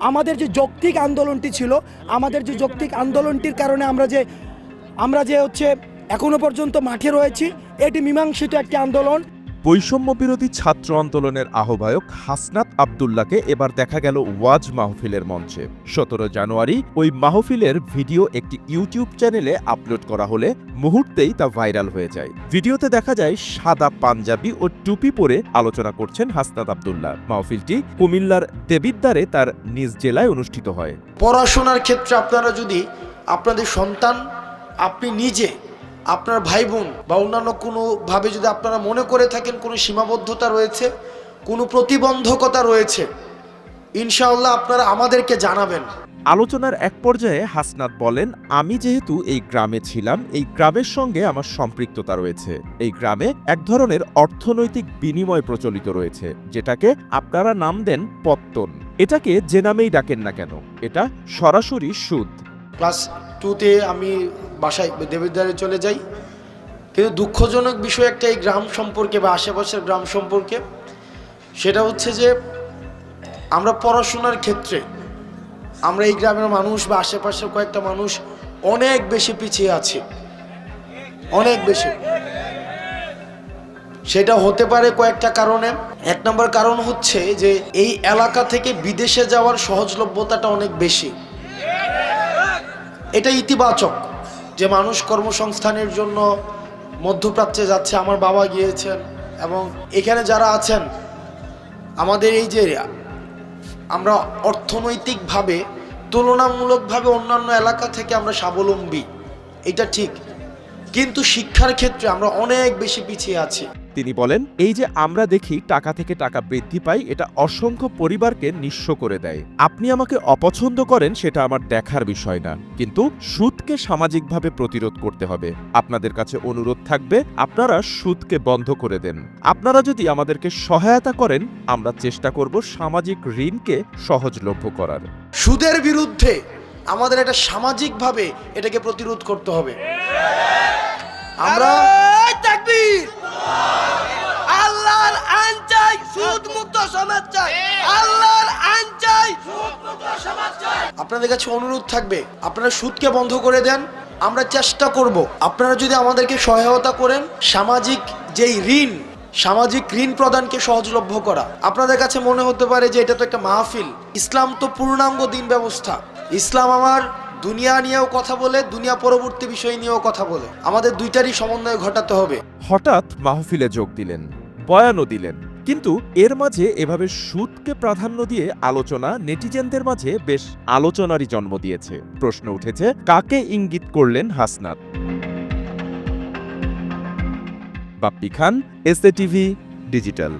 আমাদের যে যৌক্তিক আন্দোলনটি ছিল, আমাদের যে যৌক্তিক আন্দোলনটির কারণে আমরা যে হচ্ছে এখনো পর্যন্ত মাঠে রয়েছি, এটি মীমাংসিত একটি আন্দোলন। বৈষম্য বিরোধী ছাত্র আন্দোলনের আহ্বায়ক হাসনাত আব্দুল্লাহকে এবার দেখা গেল ওয়াজ মাহফিলের মঞ্চে। 17 জানুয়ারি ওই মাহফিলের ভিডিও একটি ইউটিউব চ্যানেলে আপলোড করা হলে মুহূর্তেই তা ভাইরাল হয়ে যায়। ভিডিওতে দেখা যায় সাদা পাঞ্জাবি ও টুপি পরে আলোচনা করছেন হাসনাত আব্দুল্লাহ। মাহফিলটি কুমিল্লার দেবিদ্বারে তার নিজ জেলায় অনুষ্ঠিত হয়। পড়াশোনার ক্ষেত্রে আপনারা যদি আপনাদের সন্তান, আপনি নিজে, আপনার ভাই বোন বা অন্যান্য কোনোভাবে যদি আপনারা মনে করে থাকেন কোনো সীমাবদ্ধতা রয়েছে, কোনো প্রতিবন্ধকতা রয়েছে, ইনশাআল্লাহ আপনারা আমাদেরকে জানাবেন। আলোচনার এক পর্যায়ে হাসনাত বলেন, আমি যেহেতু এই গ্রামে ছিলাম, এই গ্রামের সঙ্গে আমার সম্পৃক্ততা রয়েছে। এই গ্রামে এক ধরনের অর্থনৈতিক বিনিময় প্রচলিত রয়েছে, যেটাকে আপনারা নাম দেন পত্তন। এটাকে যে নামেই ডাকেন না কেন, এটা সরাসরি সুদ। ক্লাস 2তে আমি বাসায় দেবিদ্বারে চলে যাই, কিন্তু দুঃখজনক বিষয় একটা এই গ্রাম সম্পর্কে বা আশেপাশের গ্রাম সম্পর্কে, সেটা হচ্ছে যে আমরা পড়াশোনার ক্ষেত্রে আমরা এই গ্রামের মানুষ বা আশেপাশের কয়েকটা মানুষ অনেক বেশি পিছিয়ে আছি, অনেক বেশি। সেটা হতে পারে কয়েকটা কারণে। এক নম্বর কারণ হচ্ছে যে এই এলাকা থেকে বিদেশে যাওয়ার সহজলভ্যতাটা অনেক বেশি। এটা ইতিবাচক যে মানুষ কর্মসংস্থানের জন্য মধ্যপ্রাচ্যে যাচ্ছে। আমার বাবা গিয়েছেন, এবং এখানে যারা আছেন আমাদের এই যে আমরা অর্থনৈতিকভাবে তুলনামূলকভাবে অন্যান্য এলাকা থেকে আমরা স্বাবলম্বী, এটা ঠিক, কিন্তু শিক্ষার ক্ষেত্রে আমরা অনেক বেশি পিছিয়ে আছি। তিনি বলেন, এই যে আমরা দেখি টাকা থেকে টাকা বৃদ্ধি পাই, এটা অসংখ্য পরিবারকে নিঃস্ব করে দেয়। আপনি আমাকে অপছন্দ করেন সেটা আমার দেখার বিষয় না, কিন্তু সুদকে সামাজিকভাবে প্রতিরোধ করতে হবে। আপনাদের কাছে অনুরোধ থাকবে, আপনারা সুদকে বন্ধ করে দেন। আপনারা যদি আমাদেরকে সহায়তা করেন, আমরা চেষ্টা করব সামাজিক ঋণকে সহজলভ্য করার। সুদের বিরুদ্ধে আমাদের এটা সামাজিকভাবে এটাকে প্রতিরোধ করতে হবে। আমরা আল্লাহর আইন চাই, সুদ মুক্ত সমাজ চাই। আল্লাহর আইন চাই, সুদ মুক্ত সমাজ চাই। আপনাদের কাছে অনুরোধ থাকবে, আপনারা সুদকে বন্ধ করে দেন। আমরা চেষ্টা করব, আপনারা যদি আমাদেরকে সহায়তা করেন, সামাজিক ঋণ প্রদানকে সহজলভ্য করা। আপনাদের কাছে মনে হতে পারে যে এটা তো একটা মাহফিল, ইসলাম তো পূর্ণাঙ্গ দিন ব্যবস্থা। ইসলাম আমার দুনিয়া নিয়েও কথা বলে, দুনিয়া পরবর্তী বিষয় নিয়েও কথা বলে। আমাদের দুইটারই সমন্বয় ঘটাতে হবে। হঠাৎ মাহফিলে যোগ দিলেন, বয়ানও দিলেন, কিন্তু এর মাঝে এভাবে সুদকে প্রাধান্য দিয়ে আলোচনা নেটিজেনদের মাঝে বেশ আলোচনারই জন্ম দিয়েছে। প্রশ্ন উঠেছে, কাকে ইঙ্গিত করলেন হাসনাত? বাপ্পি খান, এসএ টিভি ডিজিটাল।